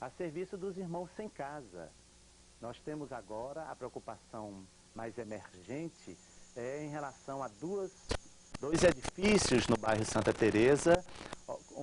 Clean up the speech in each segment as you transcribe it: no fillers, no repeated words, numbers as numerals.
a serviço dos irmãos sem casa. Nós temos agora a preocupação mais emergente em relação a dois edifícios no bairro Santa Teresa,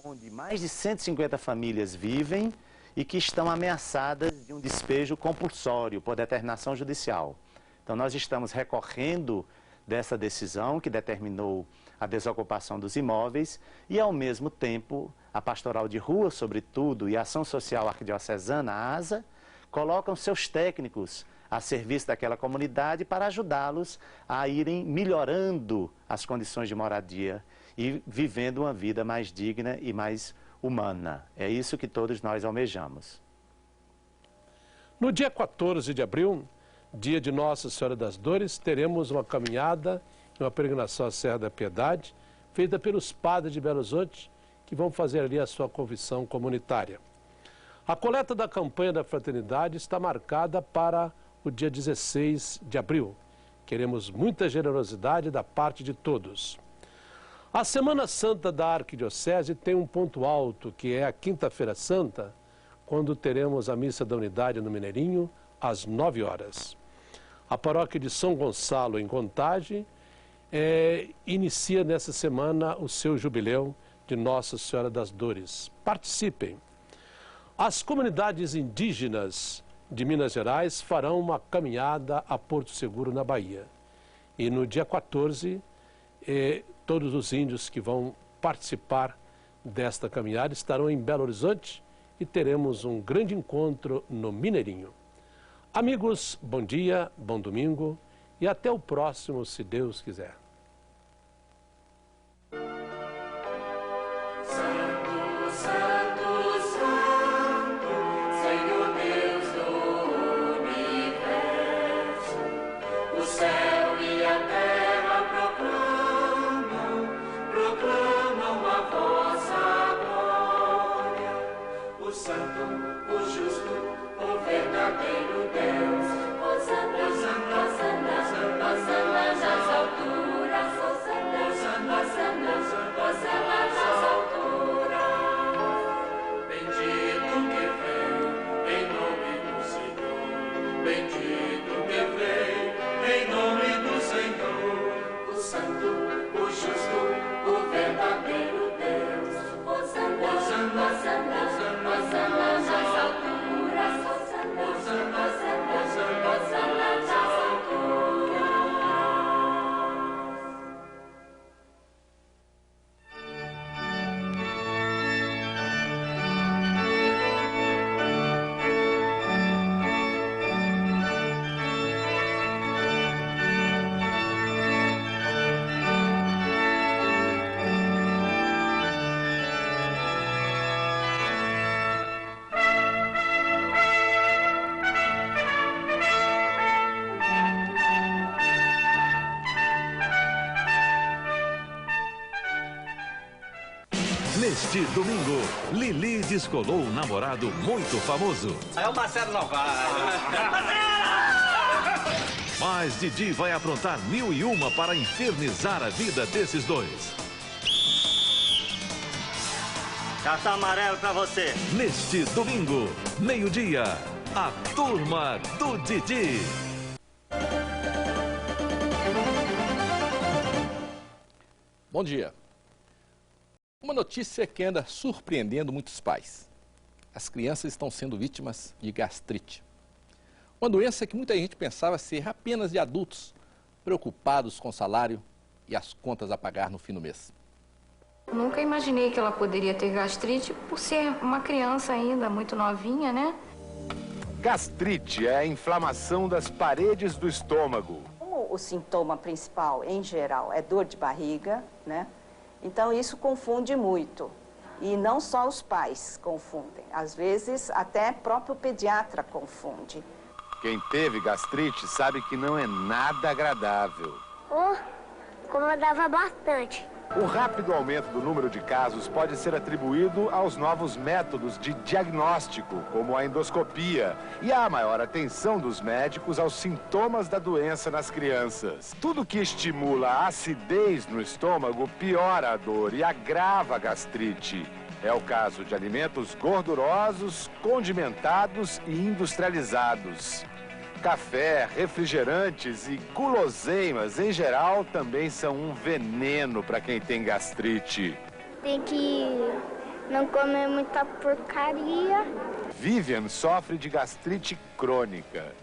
onde mais de 150 famílias vivem e que estão ameaçadas de um despejo compulsório por determinação judicial. Então nós estamos recorrendo dessa decisão que determinou a desocupação dos imóveis e, ao mesmo tempo, a Pastoral de Rua, sobretudo, e a Ação Social Arquidiocesana, a ASA, colocam seus técnicos a serviço daquela comunidade para ajudá-los a irem melhorando as condições de moradia e vivendo uma vida mais digna e mais humana. É isso que todos nós almejamos. No dia 14 de abril, dia de Nossa Senhora das Dores, teremos uma caminhada e uma peregrinação à Serra da Piedade, feita pelos padres de Belo Horizonte, que vão fazer ali a sua confissão comunitária. A coleta da campanha da Fraternidade está marcada para o dia 16 de abril. Queremos muita generosidade da parte de todos. A Semana Santa da Arquidiocese tem um ponto alto, que é a Quinta-feira Santa, quando teremos a Missa da Unidade no Mineirinho, às 9 horas. A paróquia de São Gonçalo, em Contagem, inicia nessa semana o seu jubileu de Nossa Senhora das Dores. Participem! As comunidades indígenas de Minas Gerais farão uma caminhada a Porto Seguro, na Bahia. E no dia 14, todos os índios que vão participar desta caminhada estarão em Belo Horizonte e teremos um grande encontro no Mineirinho. Amigos, bom dia, bom domingo e até o próximo, se Deus quiser. Neste domingo, Lili descolou um namorado muito famoso. É o Marcelo Novaes. Mas Didi vai aprontar 1001 para infernizar a vida desses dois. Cartão amarelo pra você. Neste domingo, meio-dia, a Turma do Didi. Bom dia. Uma notícia que anda surpreendendo muitos pais. As crianças estão sendo vítimas de gastrite. Uma doença que muita gente pensava ser apenas de adultos, preocupados com o salário e as contas a pagar no fim do mês. Nunca imaginei que ela poderia ter gastrite por ser uma criança ainda muito novinha, né? Gastrite é a inflamação das paredes do estômago. Como o sintoma principal, em geral, é dor de barriga, né? Então, isso confunde muito. E não só os pais confundem. Às vezes, até próprio pediatra confunde. Quem teve gastrite sabe que não é nada agradável. Incomodava bastante. O rápido aumento do número de casos pode ser atribuído aos novos métodos de diagnóstico, como a endoscopia, e à maior atenção dos médicos aos sintomas da doença nas crianças. Tudo que estimula a acidez no estômago piora a dor e agrava a gastrite. É o caso de alimentos gordurosos, condimentados e industrializados. Café, refrigerantes e guloseimas, em geral, também são um veneno para quem tem gastrite. Tem que não comer muita porcaria. Vivian sofre de gastrite crônica.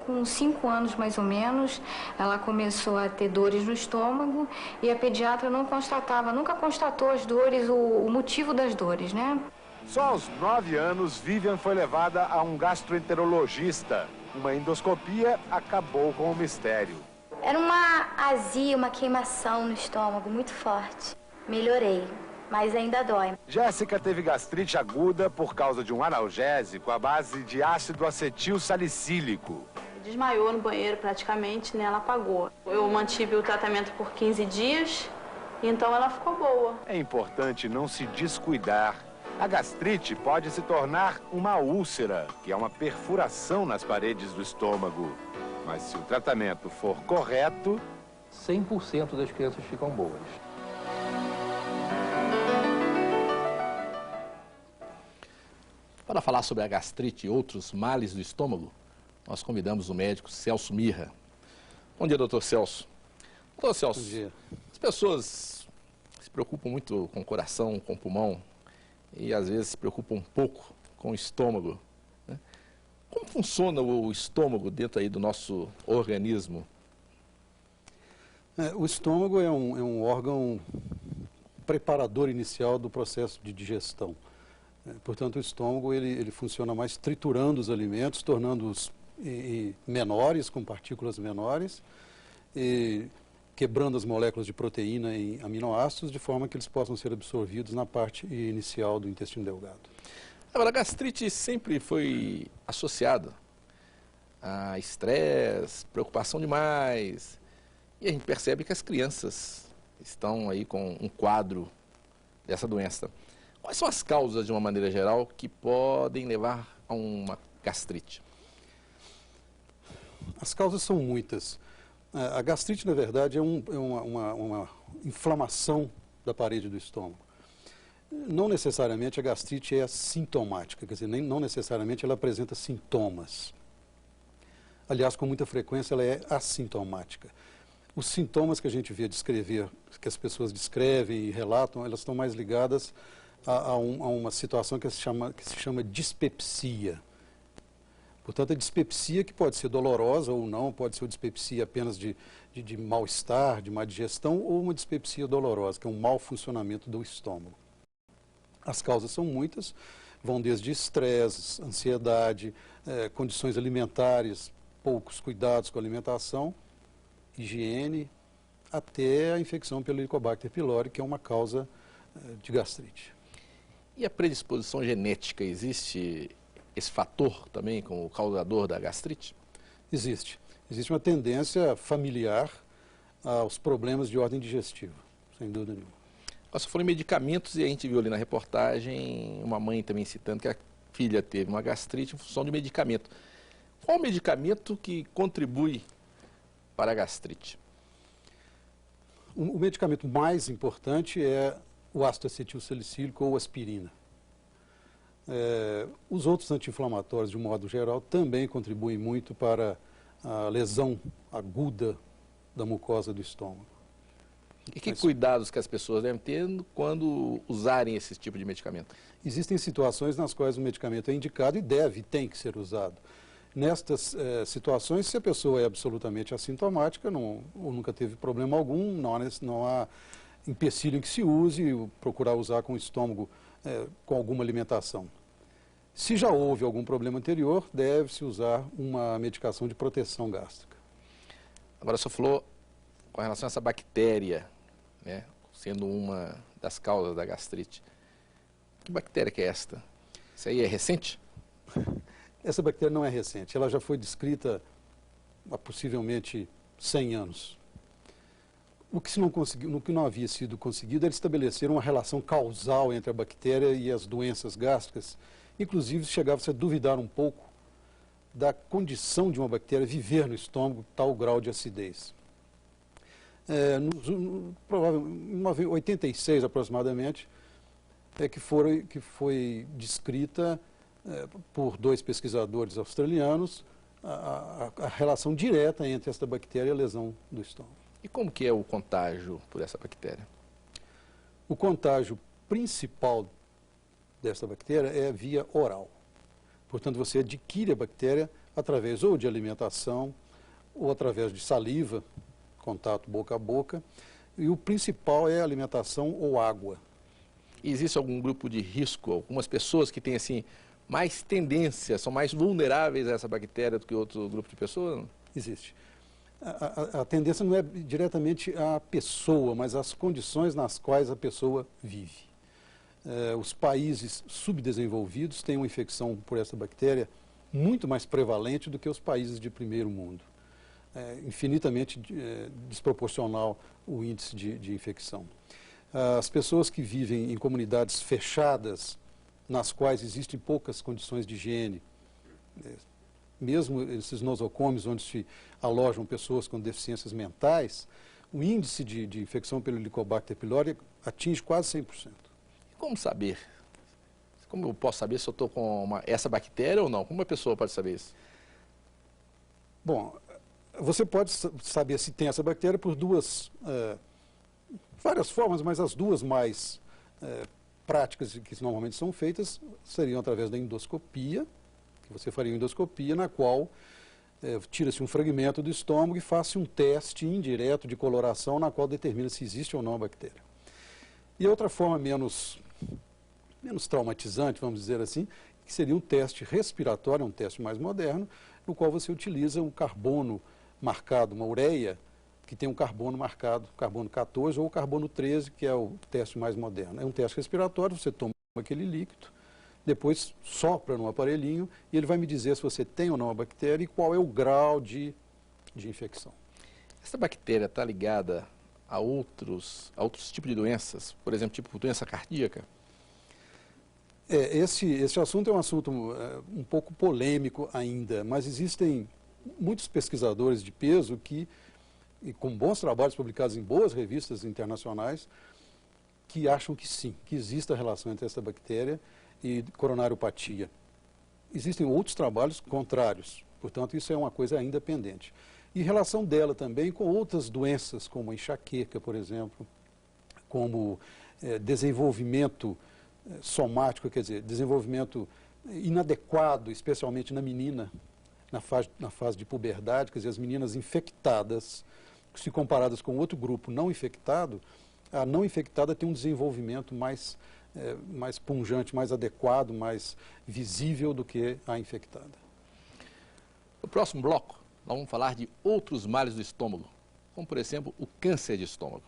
Com 5 anos, mais ou menos, ela começou a ter dores no estômago e a pediatra não constatava, nunca constatou as dores, o motivo das dores, né? Só aos 9 anos, Vivian foi levada a um gastroenterologista. Uma endoscopia acabou com o mistério. Era uma azia, uma queimação no estômago muito forte. Melhorei, mas ainda dói. Jéssica teve gastrite aguda por causa de um analgésico à base de ácido acetil salicílico. Desmaiou no banheiro praticamente, né? Ela apagou. Eu mantive o tratamento por 15 dias, então ela ficou boa. É importante não se descuidar. A gastrite pode se tornar uma úlcera, que é uma perfuração nas paredes do estômago. Mas se o tratamento for correto, 100% das crianças ficam boas. Para falar sobre a gastrite e outros males do estômago, nós convidamos o médico Celso Mirra. Bom dia, doutor Celso. Doutor Celso, bom dia. As pessoas se preocupam muito com o coração, com o pulmão e às vezes se preocupam um pouco com o estômago, né? Como funciona o estômago dentro aí do nosso organismo? O estômago é um órgão preparador inicial do processo de digestão. Portanto, o estômago ele funciona mais triturando os alimentos, tornando-os menores, com partículas menores, e quebrando as moléculas de proteína em aminoácidos, de forma que eles possam ser absorvidos na parte inicial do intestino delgado. Agora, a gastrite sempre foi associada a estresse, preocupação demais, e a gente percebe que as crianças estão aí com um quadro dessa doença. Quais são as causas, de uma maneira geral, que podem levar a uma gastrite? As causas são muitas. A gastrite, na verdade, é uma inflamação da parede do estômago. Não necessariamente a gastrite é sintomática, quer dizer, não necessariamente ela apresenta sintomas. Aliás, com muita frequência, ela é assintomática. Os sintomas que a gente vê descrever, que as pessoas descrevem e relatam, elas estão mais ligadas a uma situação que se chama dispepsia. Portanto, a dispepsia, que pode ser dolorosa ou não, pode ser uma dispepsia apenas de mal-estar, de má digestão, ou uma dispepsia dolorosa, que é um mau funcionamento do estômago. As causas são muitas, vão desde estresse, ansiedade, condições alimentares, poucos cuidados com a alimentação, higiene, até a infecção pelo Helicobacter pylori, que é uma causa de gastrite. E a predisposição genética, existe esse fator também como causador da gastrite? Existe. Existe uma tendência familiar aos problemas de ordem digestiva, sem dúvida nenhuma. Você falou em medicamentos e a gente viu ali na reportagem uma mãe também citando que a filha teve uma gastrite em função de medicamento. Qual o medicamento que contribui para a gastrite? O medicamento mais importante é o ácido acetilsalicílico ou aspirina. Os outros anti-inflamatórios, de um modo geral, também contribuem muito para a lesão aguda da mucosa do estômago. E que cuidados que as pessoas devem ter quando usarem esse tipo de medicamento? Existem situações nas quais o medicamento é indicado e tem que ser usado. Nestas situações, se a pessoa é absolutamente assintomática, ou nunca teve problema algum, não há empecilho em que se use, procurar usar com o estômago com alguma alimentação. Se já houve algum problema anterior, deve-se usar uma medicação de proteção gástrica. Agora, o senhor falou com relação a essa bactéria, né, sendo uma das causas da gastrite. Que bactéria que é esta? Isso aí é recente? Essa bactéria não é recente, ela já foi descrita há possivelmente 100 anos. O que não havia sido conseguido era estabelecer uma relação causal entre a bactéria e as doenças gástricas. Inclusive, chegava-se a duvidar um pouco da condição de uma bactéria viver no estômago, tal grau de acidez. Provavelmente, em 86 aproximadamente, que foi descrita por 2 pesquisadores australianos a relação direta entre esta bactéria e a lesão do estômago. E como que é o contágio por essa bactéria? O contágio principal desta bactéria é via oral. Portanto, você adquire a bactéria através ou de alimentação ou através de saliva, contato boca a boca, e o principal é alimentação ou água. E existe algum grupo de risco, algumas pessoas que têm assim mais tendência, são mais vulneráveis a essa bactéria do que outro grupo de pessoas? Existe. A tendência não é diretamente à pessoa, mas às condições nas quais a pessoa vive. Os países subdesenvolvidos têm uma infecção por essa bactéria muito mais prevalente do que os países de primeiro mundo. Infinitamente desproporcional o índice de infecção. As pessoas que vivem em comunidades fechadas, nas quais existem poucas condições de higiene, mesmo esses nosocômios onde se alojam pessoas com deficiências mentais, o índice de infecção pelo Helicobacter pylori atinge quase 100%. Como saber? Como eu posso saber se eu estou com essa bactéria ou não? Como uma pessoa pode saber isso? Bom, você pode saber se tem essa bactéria por várias formas, mas as duas mais práticas que normalmente são feitas seriam através da endoscopia, que você faria uma endoscopia na qual tira-se um fragmento do estômago e faz-se um teste indireto de coloração na qual determina se existe ou não a bactéria. E outra forma menos traumatizante, vamos dizer assim, que seria um teste respiratório, um teste mais moderno, no qual você utiliza um carbono marcado, uma ureia, que tem um carbono marcado, carbono 14 ou carbono 13, que é o teste mais moderno. É um teste respiratório, você toma aquele líquido, depois sopra no aparelhinho e ele vai me dizer se você tem ou não a bactéria e qual é o grau de infecção. Essa bactéria está ligada a outros tipos de doenças, por exemplo, tipo doença cardíaca? Esse assunto é um assunto um pouco polêmico ainda, mas existem muitos pesquisadores de peso e com bons trabalhos publicados em boas revistas internacionais, que acham que sim, que existe a relação entre essa bactéria e coronariopatia. Existem outros trabalhos contrários, portanto, isso é uma coisa ainda pendente. E relação dela também com outras doenças, como a enxaqueca, por exemplo, como desenvolvimento somático, quer dizer, desenvolvimento inadequado, especialmente na menina, na fase de puberdade, quer dizer, as meninas infectadas, se comparadas com outro grupo não infectado, a não infectada tem um desenvolvimento mais pungente, mais adequado, mais visível do que a infectada. No próximo bloco, nós vamos falar de outros males do estômago, como, por exemplo, o câncer de estômago.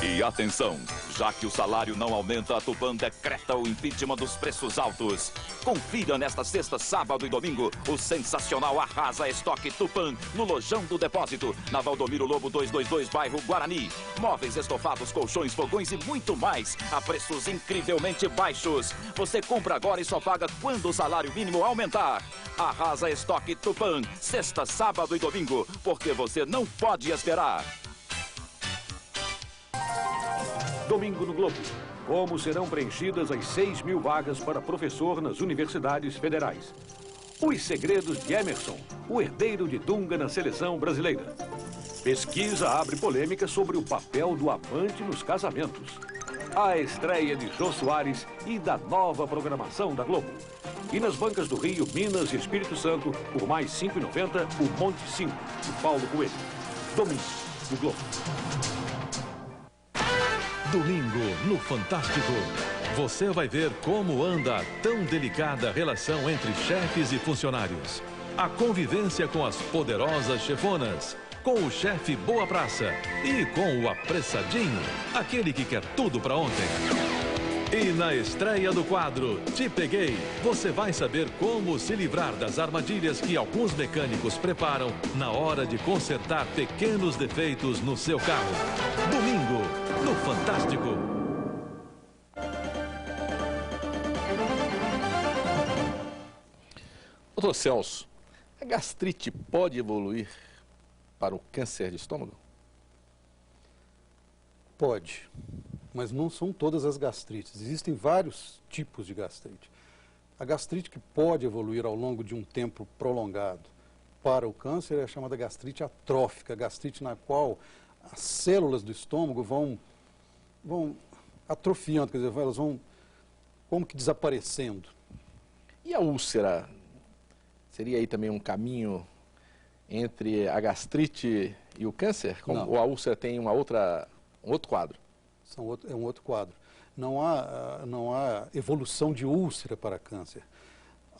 E atenção, já que o salário não aumenta, a Tupã decreta o impeachment dos preços altos. Confira nesta sexta, sábado e domingo o sensacional Arrasa Estoque Tupã no Lojão do Depósito, na Valdomiro Lobo 222, bairro Guarani. Móveis, estofados, colchões, fogões e muito mais a preços incrivelmente baixos. Você compra agora e só paga quando o salário mínimo aumentar. Arrasa Estoque Tupã, sexta, sábado e domingo, porque você não pode esperar. Domingo no Globo. Como serão preenchidas as 6.000 vagas para professor nas universidades federais? Os segredos de Emerson, o herdeiro de Dunga na seleção brasileira. Pesquisa abre polêmica sobre o papel do amante nos casamentos. A estreia de Jô Soares e da nova programação da Globo. E nas bancas do Rio, Minas e Espírito Santo, por mais R$ 5,90, o Monte 5, de Paulo Coelho. Domingo no Globo. Domingo, no Fantástico, você vai ver como anda a tão delicada relação entre chefes e funcionários. A convivência com as poderosas chefonas, com o chefe Boa Praça e com o apressadinho, aquele que quer tudo para ontem. E na estreia do quadro Te Peguei, você vai saber como se livrar das armadilhas que alguns mecânicos preparam na hora de consertar pequenos defeitos no seu carro. Domingo, no Fantástico. Doutor Celso, a gastrite pode evoluir para o câncer de estômago? Pode, mas não são todas as gastrites. Existem vários tipos de gastrite. A gastrite que pode evoluir ao longo de um tempo prolongado para o câncer é a chamada gastrite atrófica, gastrite na qual as células do estômago vão atrofiando, quer dizer, elas vão como que desaparecendo. E a úlcera? Seria aí também um caminho entre a gastrite e o câncer? Ou a úlcera tem um outro quadro? É um outro quadro. Não há evolução de úlcera para câncer,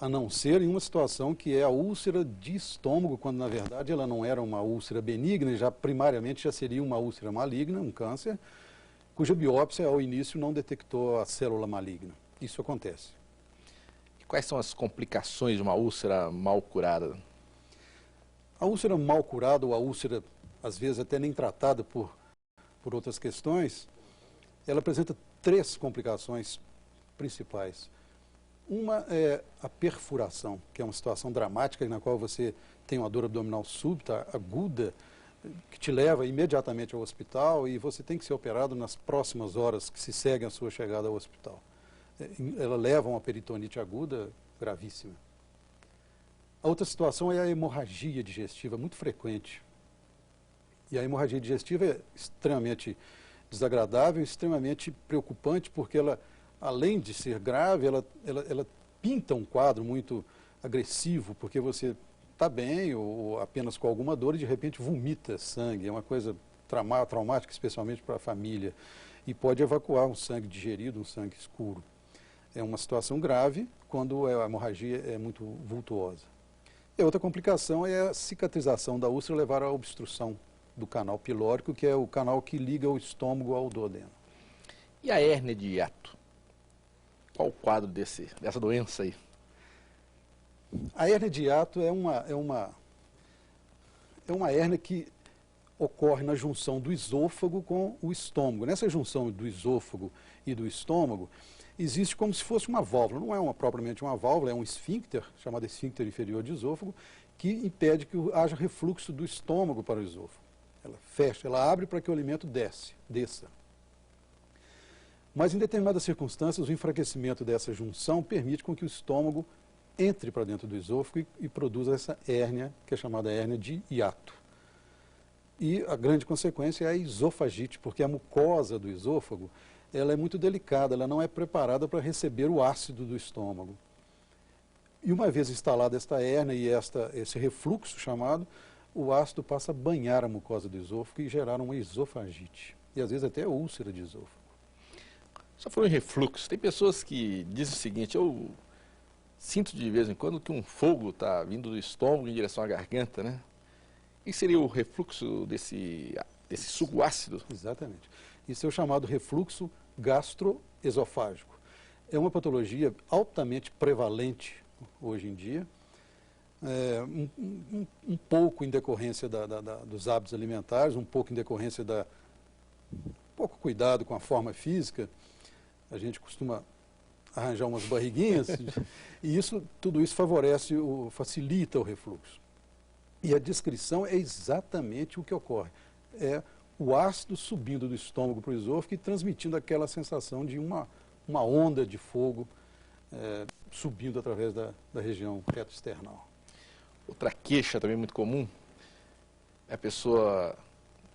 a não ser em uma situação que é a úlcera de estômago, quando na verdade ela não era uma úlcera benigna, primariamente já seria uma úlcera maligna, um câncer, cuja biópsia ao início não detectou a célula maligna. Isso acontece. E quais são as complicações de uma úlcera mal curada? A úlcera mal curada, ou a úlcera às vezes até nem tratada por outras questões, ela apresenta 3 complicações principais. Uma é a perfuração, que é uma situação dramática na qual você tem uma dor abdominal súbita, aguda, que te leva imediatamente ao hospital e você tem que ser operado nas próximas horas que se seguem a sua chegada ao hospital. Ela leva a uma peritonite aguda gravíssima. A outra situação é a hemorragia digestiva, muito frequente. E a hemorragia digestiva é extremamente desagradável, extremamente preocupante, porque ela, além de ser grave, ela pinta um quadro muito agressivo, porque você está bem ou apenas com alguma dor e de repente vomita sangue. É uma coisa traumática, especialmente para a família, e pode evacuar um sangue digerido, um sangue escuro. É uma situação grave quando a hemorragia é muito vultuosa. E a outra complicação é a cicatrização da úlcera levar à obstrução do canal pilórico, que é o canal que liga o estômago ao duodeno. E a hérnia de hiato? Qual o quadro dessa doença aí? A hérnia de hiato é uma hérnia que ocorre na junção do esôfago com o estômago. Nessa junção do esôfago e do estômago, existe como se fosse uma válvula. Não é propriamente uma válvula, é um esfíncter, chamado esfíncter inferior de esôfago, que impede que haja refluxo do estômago para o esôfago. Ela fecha, ela abre para que o alimento desça. Mas em determinadas circunstâncias, o enfraquecimento dessa junção permite com que o estômago entre para dentro do esôfago e produza essa hérnia, que é chamada hérnia de hiato. E a grande consequência é a esofagite, porque a mucosa do esôfago ela é muito delicada, ela não é preparada para receber o ácido do estômago. E uma vez instalada esta hérnia e esse refluxo chamado, o ácido passa a banhar a mucosa do esôfago e gerar uma esofagite. E às vezes até úlcera de esôfago. Só falou em refluxo. Tem pessoas que dizem o seguinte: eu sinto de vez em quando que um fogo está vindo do estômago em direção à garganta, né? E seria o refluxo desse suco ácido? Exatamente. Isso é o chamado refluxo gastroesofágico. É uma patologia altamente prevalente hoje em dia, um pouco em decorrência dos hábitos alimentares, um pouco em decorrência pouco cuidado com a forma física. A gente costuma arranjar umas barriguinhas e tudo isso facilita o refluxo. E a descrição é exatamente o que ocorre. É o ácido subindo do estômago para o esôfago e transmitindo aquela sensação de uma onda de fogo subindo através da região reto-external. Outra queixa também muito comum é a pessoa,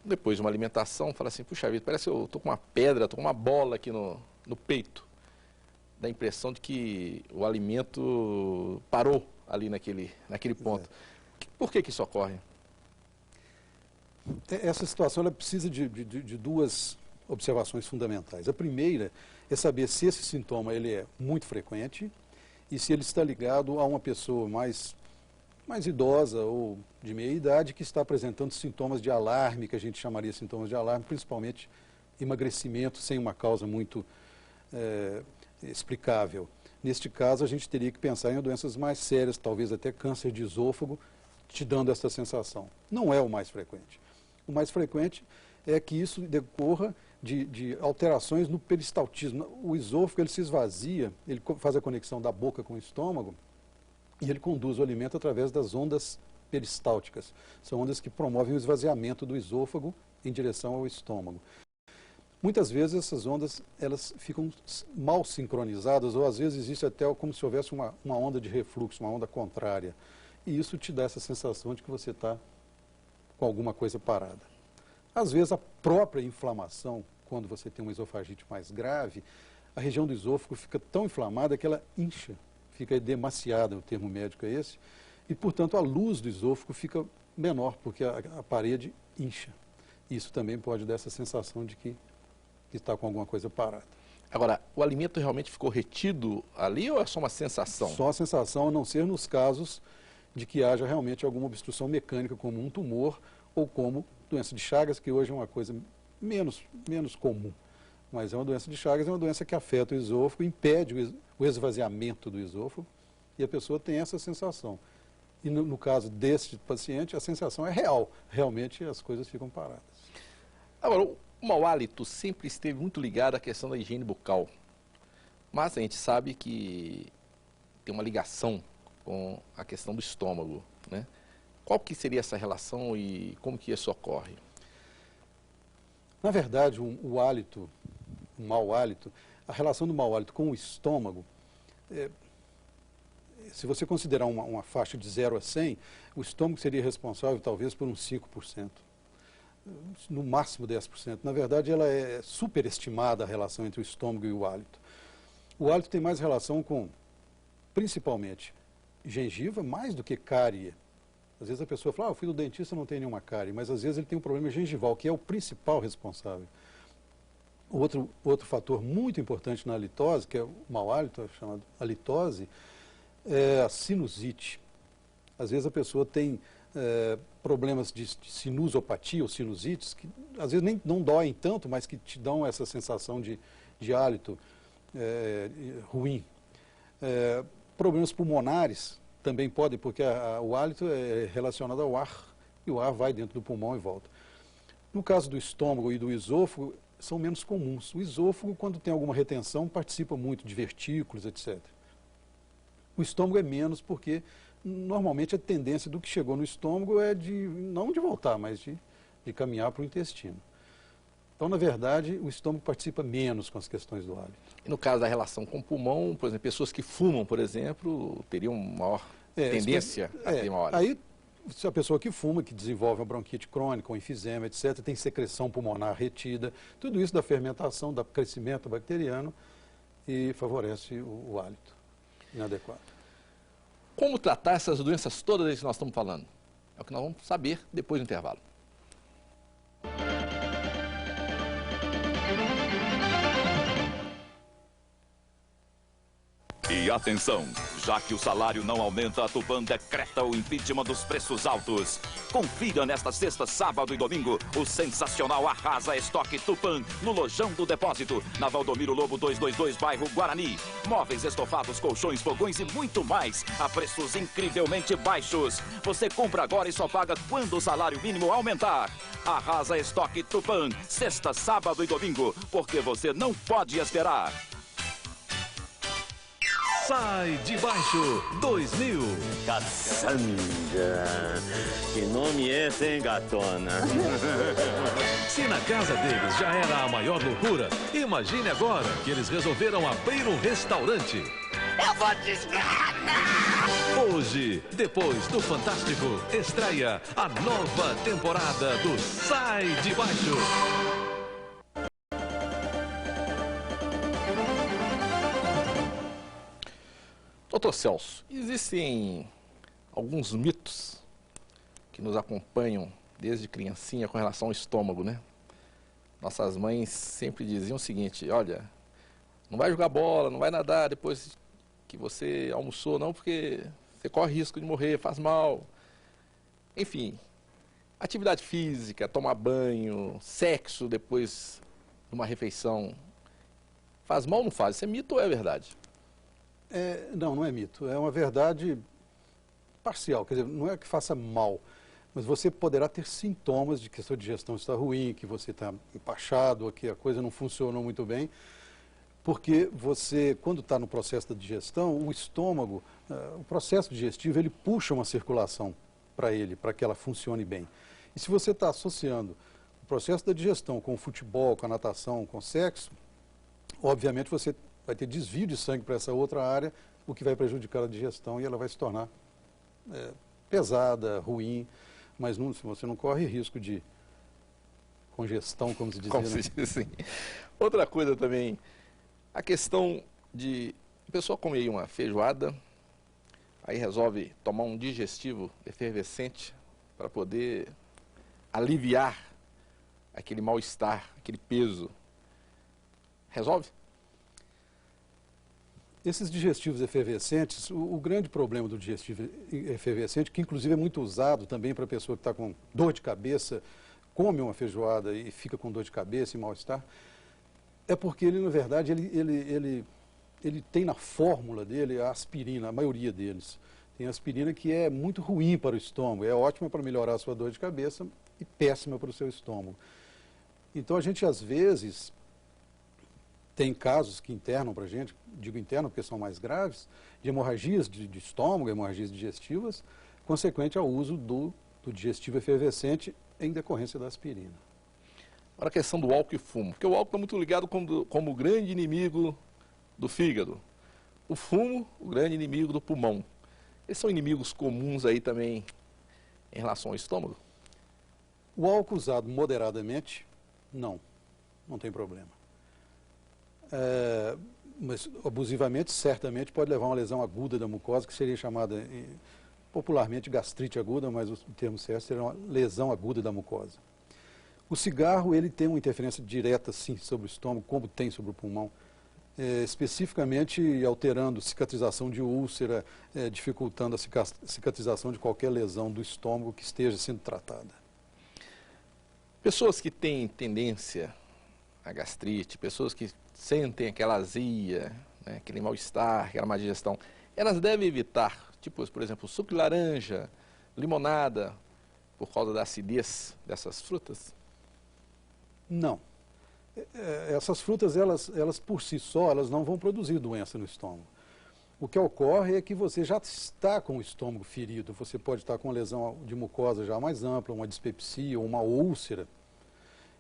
depois de uma alimentação, fala assim: puxa vida, parece que eu estou com uma pedra, estou com uma bola aqui no peito. Dá a impressão de que o alimento parou ali naquele ponto. Por que isso ocorre? Essa situação ela precisa de 2 observações fundamentais. A primeira é saber se esse sintoma ele é muito frequente e se ele está ligado a uma pessoa mais idosa ou de meia idade que está apresentando sintomas de alarme, que a gente chamaria sintomas de alarme, principalmente emagrecimento sem uma causa muito explicável. Neste caso, a gente teria que pensar em doenças mais sérias, talvez até câncer de esôfago, te dando essa sensação. Não é o mais frequente. O mais frequente é que isso decorra de alterações no peristaltismo. O esôfago ele se esvazia, ele faz a conexão da boca com o estômago e ele conduz o alimento através das ondas peristálticas. São ondas que promovem o esvaziamento do esôfago em direção ao estômago. Muitas vezes essas ondas elas ficam mal sincronizadas, ou às vezes existe até como se houvesse uma onda de refluxo, uma onda contrária. E isso te dá essa sensação de que você está com alguma coisa parada. Às vezes a própria inflamação, quando você tem uma esofagite mais grave, a região do esôfago fica tão inflamada que ela incha, fica demasiada, o termo médico é esse, e portanto a luz do esôfago fica menor, porque a parede incha. Isso também pode dar essa sensação de que está com alguma coisa parada. Agora, o alimento realmente ficou retido ali ou é só uma sensação? Só a sensação, a não ser nos casos de que haja realmente alguma obstrução mecânica, como um tumor ou como doença de Chagas, que hoje é uma coisa menos comum. Mas é uma doença de Chagas, é uma doença que afeta o esôfago, impede o esvaziamento do esôfago e a pessoa tem essa sensação. E no caso desse paciente, a sensação é real. Realmente as coisas ficam paradas. Agora, o mau hálito sempre esteve muito ligado à questão da higiene bucal. Mas a gente sabe que tem uma ligação com a questão do estômago, né? Qual que seria essa relação e como que isso ocorre? Na verdade, o mau hálito, a relação do mau hálito com o estômago, se você considerar uma faixa de 0 a 100, o estômago seria responsável talvez por uns 5%, no máximo 10%. Na verdade, ela é superestimada a relação entre o estômago e o hálito. O hálito tem mais relação com, principalmente, gengiva, mais do que cárie. Às vezes a pessoa fala, eu fui do dentista, não tem nenhuma cárie, mas às vezes ele tem um problema gengival, que é o principal responsável. Outro fator muito importante na halitose, que é o mau hálito, chamado halitose, é a sinusite. Às vezes a pessoa tem problemas de sinusopatia ou sinusites, que às vezes não doem tanto, mas que te dão essa sensação de hálito ruim. Problemas pulmonares também podem, porque o hálito é relacionado ao ar, e o ar vai dentro do pulmão e volta. No caso do estômago e do esôfago, são menos comuns. O esôfago, quando tem alguma retenção, participa muito de vertículos, etc. O estômago é menos, porque normalmente a tendência do que chegou no estômago é não de voltar, mas de caminhar para o intestino. Então, na verdade, o estômago participa menos com as questões do hálito. E no caso da relação com o pulmão, por exemplo, pessoas que fumam, por exemplo, teriam maior tendência a ter mau hálito? Aí, se a pessoa que fuma, que desenvolve uma bronquite crônica, um enfisema, etc., tem secreção pulmonar retida, tudo isso da fermentação, do crescimento bacteriano e favorece o hálito inadequado. Como tratar essas doenças todas que nós estamos falando? É o que nós vamos saber depois do intervalo. E atenção, já que o salário não aumenta, a Tupã decreta o impeachment dos preços altos. Confira nesta sexta, sábado e domingo o sensacional Arrasa Estoque Tupã no Lojão do Depósito, na Valdomiro Lobo 222, bairro Guarani. Móveis, estofados, colchões, fogões e muito mais a preços incrivelmente baixos. Você compra agora e só paga quando o salário mínimo aumentar. Arrasa Estoque Tupã, sexta, sábado e domingo, porque você não pode esperar. Sai de Baixo 2000. Cassandra. Que nome é esse, hein, gatona? Se na casa deles já era a maior loucura, imagine agora que eles resolveram abrir um restaurante. Eu vou desgraçar! Hoje, depois do Fantástico, estreia a nova temporada do Sai de Baixo. Doutor Celso, existem alguns mitos que nos acompanham desde criancinha com relação ao estômago, né? Nossas mães sempre diziam o seguinte, olha, não vai jogar bola, não vai nadar depois que você almoçou, não, porque você corre risco de morrer, faz mal. Enfim, atividade física, tomar banho, sexo depois de uma refeição, faz mal ou não faz? Isso é mito ou é verdade? Não é mito. É uma verdade parcial. Quer dizer, não é que faça mal, mas você poderá ter sintomas de que a sua digestão está ruim, que você está empachado, ou que a coisa não funcionou muito bem, porque você, quando está no processo da digestão, o estômago, o processo digestivo, ele puxa uma circulação para ele, para que ela funcione bem. E se você está associando processo da digestão com o futebol, com a natação, com o sexo, obviamente você vai ter desvio de sangue para essa outra área, o que vai prejudicar a digestão e ela vai se tornar pesada, ruim, mas você não corre risco de congestão, como se diz. Como se diz, sim. Outra coisa também, a questão de a pessoa come aí uma feijoada, aí resolve tomar um digestivo efervescente para poder aliviar aquele mal-estar, aquele peso. Resolve? Esses digestivos efervescentes, o grande problema do digestivo efervescente, que inclusive é muito usado também para a pessoa que está com dor de cabeça, come uma feijoada e fica com dor de cabeça e mal-estar, é porque ele, na verdade, ele tem na fórmula dele a aspirina, a maioria deles. Tem aspirina que é muito ruim para o estômago, é ótima para melhorar a sua dor de cabeça e péssima para o seu estômago. Então a gente, às vezes, tem casos que internam para a gente, digo internam porque são mais graves, de hemorragias de estômago, hemorragias digestivas, consequente ao uso do digestivo efervescente em decorrência da aspirina. Agora a questão do álcool e fumo, porque o álcool está muito ligado como o grande inimigo do fígado. O fumo, o grande inimigo do pulmão. Esses são inimigos comuns aí também em relação ao estômago? O álcool usado moderadamente, não tem problema. Mas abusivamente, certamente, pode levar a uma lesão aguda da mucosa, que seria chamada popularmente gastrite aguda, mas o termo certo seria uma lesão aguda da mucosa. O cigarro, ele tem uma interferência direta, sim, sobre o estômago, como tem sobre o pulmão, especificamente alterando cicatrização de úlcera, dificultando a cicatrização de qualquer lesão do estômago que esteja sendo tratada. Pessoas que têm tendência à gastrite, pessoas que sentem aquela azia, né, aquele mal-estar, aquela má digestão, elas devem evitar, tipo, por exemplo, suco de laranja, limonada, por causa da acidez dessas frutas? Não. Essas frutas, elas por si só, elas não vão produzir doença no estômago. O que ocorre é que você já está com o estômago ferido, você pode estar com uma lesão de mucosa já mais ampla, uma dispepsia ou uma úlcera.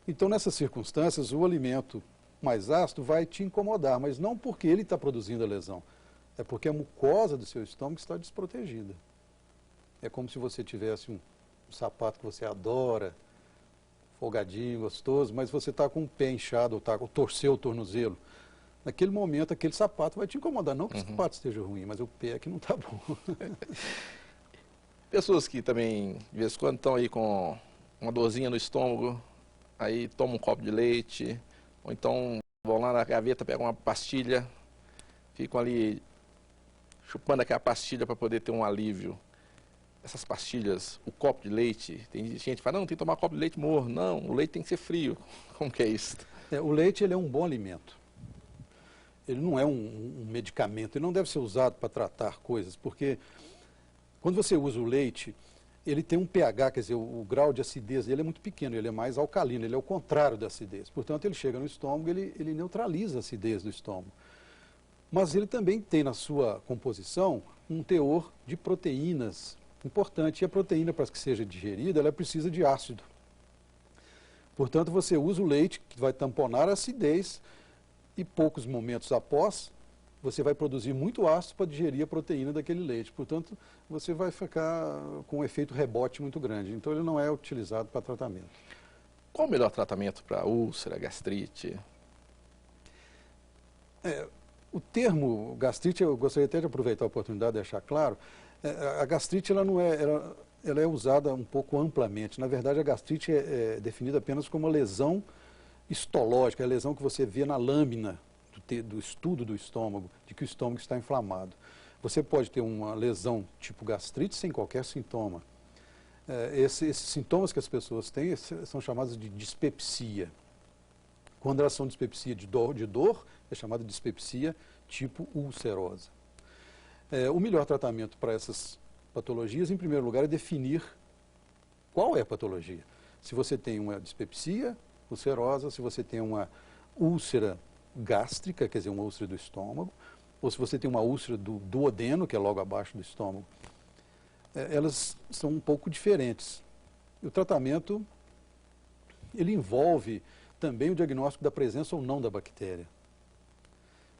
Então, nessas circunstâncias, o alimento mais ácido vai te incomodar, mas não porque ele está produzindo a lesão, é porque a mucosa do seu estômago está desprotegida. É como se você tivesse um sapato que você adora, folgadinho, gostoso, mas você está com o pé inchado ou torceu o tornozelo. Naquele momento, aquele sapato vai te incomodar. Não que o sapato esteja ruim, mas o pé é que não está bom. Pessoas que também, de vez em quando, estão aí com uma dorzinha no estômago, aí tomam um copo de leite, ou então vão lá na gaveta, pegam uma pastilha, ficam ali chupando aquela pastilha para poder ter um alívio. Essas pastilhas, o copo de leite, tem gente que fala, não, tem que tomar copo de leite morno. Não, o leite tem que ser frio. Como que é isso? O leite, ele é um bom alimento. Ele não é um medicamento, ele não deve ser usado para tratar coisas, porque quando você usa o leite, ele tem um pH, quer dizer, o grau de acidez dele é muito pequeno, ele é mais alcalino, ele é o contrário da acidez. Portanto, ele chega no estômago, ele neutraliza a acidez do estômago. Mas ele também tem na sua composição um teor de proteínas importante, e a proteína, para que seja digerida, ela precisa de ácido. Portanto, você usa o leite, que vai tamponar a acidez, e poucos momentos após, você vai produzir muito ácido para digerir a proteína daquele leite. Portanto, você vai ficar com um efeito rebote muito grande. Então, ele não é utilizado para tratamento. Qual o melhor tratamento para úlcera, gastrite? O termo gastrite, eu gostaria até de aproveitar a oportunidade de deixar claro, a gastrite ela é usada um pouco amplamente. Na verdade, a gastrite é definida apenas como uma lesão histológica, é a lesão que você vê na lâmina do estudo do estômago, de que o estômago está inflamado. Você pode ter uma lesão tipo gastrite sem qualquer sintoma. Esses sintomas que as pessoas têm são chamados de dispepsia. Quando elas são dispepsia de dor, é chamada de dispepsia tipo ulcerosa. O melhor tratamento para essas patologias, em primeiro lugar, é definir qual é a patologia. Se você tem uma dispepsia ulcerosa, se você tem uma úlcera gástrica, quer dizer, uma úlcera do estômago, ou se você tem uma úlcera do duodeno, que é logo abaixo do estômago, elas são um pouco diferentes. E o tratamento ele envolve também o diagnóstico da presença ou não da bactéria.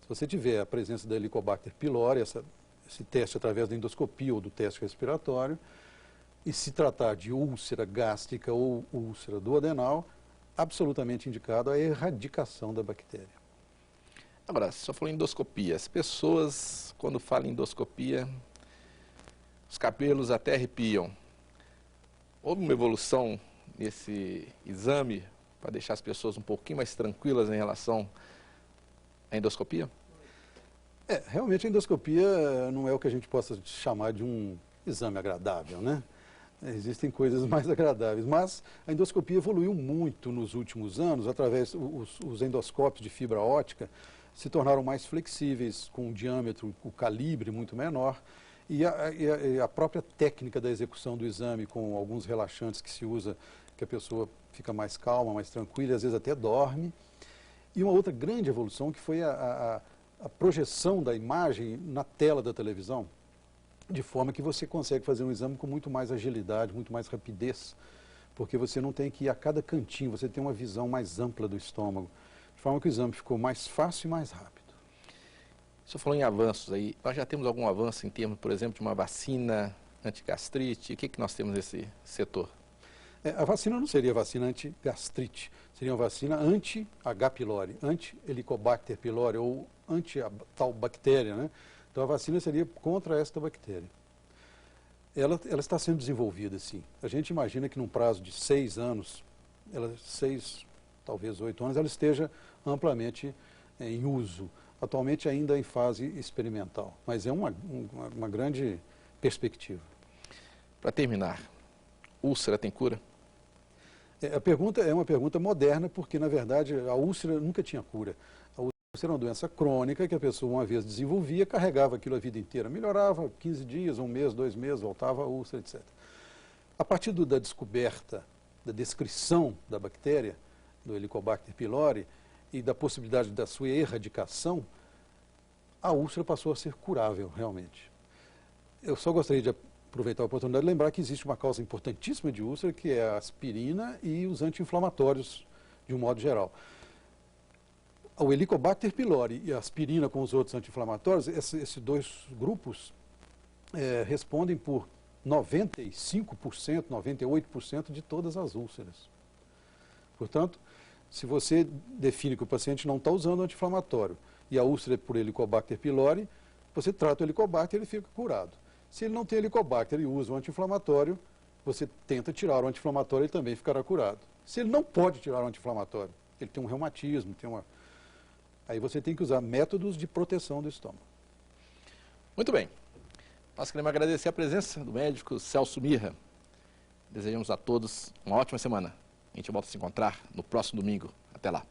Se você tiver a presença da Helicobacter pylori, esse teste através da endoscopia ou do teste respiratório, e se tratar de úlcera gástrica ou úlcera duodenal, absolutamente indicado a erradicação da bactéria. Agora, você só falou em endoscopia. As pessoas, quando falam em endoscopia, os cabelos até arrepiam. Houve uma evolução nesse exame para deixar as pessoas um pouquinho mais tranquilas em relação à endoscopia? Realmente a endoscopia não é o que a gente possa chamar de um exame agradável, né? Existem coisas mais agradáveis, mas a endoscopia evoluiu muito nos últimos anos, através os endoscópios de fibra óptica se tornaram mais flexíveis, com um diâmetro, o calibre muito menor, e a própria técnica da execução do exame, com alguns relaxantes que se usa, que a pessoa fica mais calma, mais tranquila, e às vezes até dorme. E uma outra grande evolução que foi a projeção da imagem na tela da televisão, de forma que você consegue fazer um exame com muito mais agilidade, muito mais rapidez, porque você não tem que ir a cada cantinho, você tem uma visão mais ampla do estômago, de forma que o exame ficou mais fácil e mais rápido. O senhor falou em avanços aí, nós já temos algum avanço em termos, por exemplo, de uma vacina antigastrite? O que nós temos nesse setor? A vacina não seria vacina anti-gastrite, seria uma vacina anti-H. pylori, anti-Helicobacter pylori ou anti a tal bactéria, né? Então a vacina seria contra esta bactéria. Ela está sendo desenvolvida, sim. A gente imagina que num prazo de 6 anos, 6, talvez 8 anos, ela esteja amplamente em uso. Atualmente ainda em fase experimental, mas é uma grande perspectiva. Para terminar, úlcera tem cura? A pergunta é uma pergunta moderna, porque na verdade a úlcera nunca tinha cura. A úlcera é uma doença crônica que a pessoa uma vez desenvolvia, carregava aquilo a vida inteira, melhorava 15 dias, 1 mês, 2 meses, voltava a úlcera, etc. A partir da descoberta, da descrição da bactéria, do Helicobacter pylori, e da possibilidade da sua erradicação, a úlcera passou a ser curável, realmente. Eu só gostaria de aproveitar a oportunidade de lembrar que existe uma causa importantíssima de úlcera, que é a aspirina e os anti-inflamatórios, de um modo geral. O Helicobacter pylori e a aspirina com os outros anti-inflamatórios, esses dois grupos respondem por 95%, 98% de todas as úlceras. Portanto, se você define que o paciente não está usando anti-inflamatório e a úlcera é por Helicobacter pylori, você trata o Helicobacter e ele fica curado. Se ele não tem Helicobacter e usa o anti-inflamatório, você tenta tirar o anti-inflamatório e ele também ficará curado. Se ele não pode tirar o anti-inflamatório, ele tem um reumatismo, aí você tem que usar métodos de proteção do estômago. Muito bem. Nós queremos agradecer a presença do médico Celso Mirra. Desejamos a todos uma ótima semana. A gente volta a se encontrar no próximo domingo. Até lá.